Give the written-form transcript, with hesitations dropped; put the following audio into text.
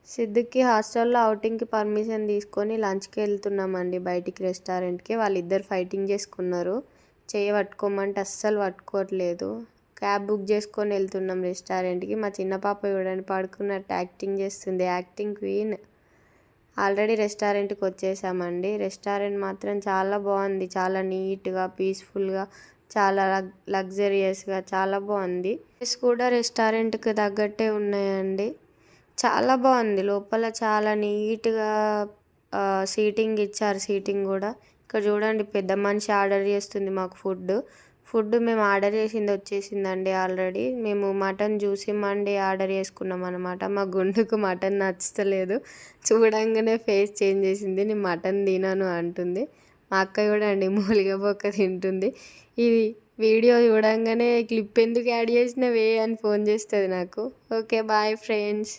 సిద్దుకి హాస్టల్లో ఔటింగ్‌కి పర్మిషన్ తీసుకొని లంచ్‌కి వెళ్తున్నామండి బయటికి రెస్టారెంట్‌కి. వాళ్ళిద్దరు ఫైటింగ్ చేసుకున్నారు. చెయ్యి పట్టుకోమంటే అస్సలు పట్టుకోవట్లేదు. క్యాబ్ బుక్ చేసుకొని వెళ్తున్నాం రెస్టారెంట్‌కి. మా చిన్న పాప చూడండి పడుకున్నట్టు యాక్టింగ్ చేస్తుంది. Acting queen. ఆల్రెడీ రెస్టారెంట్‌కి వచ్చేసామండి. రెస్టారెంట్ మాత్రం చాలా బాగుంది. చాలా నీట్‌గా, పీస్‌ఫుల్‌గా, చాలా లగ్జరియస్‌గా చాలా బాగుంది. ప్లేస్ కూడా రెస్టారెంట్‌కి తగ్గట్టే ఉన్నాయండి. చాలా బాగుంది. లోపల చాలా నీట్‌గా సీటింగ్ ఇచ్చారు. సీటింగ్ కూడా ఇక్కడ చూడండి పెద్ద మనిషి ఆర్డర్ చేస్తుంది మాకు ఫుడ్ మేము ఆర్డర్ చేసింది వచ్చేసిందండి ఆల్రెడీ. మేము మటన్ జ్యూసీ మండి ఆర్డర్ చేసుకున్నాం అనమాట. మా గుండుకు మటన్ నచ్చుతలేదు. చూడంగానే ఫేస్ చేంజ్ చేసింది. నేను మటన్ తినను అంటుంది. మా అక్క చూడండి మూలిగ బొక్క తింటుంది. ఇది వీడియో చూడంగానే క్లిప్ ఎందుకు యాడ్ చేసినవే అని ఫోన్ చేస్తుంది నాకు. Okay bye friends.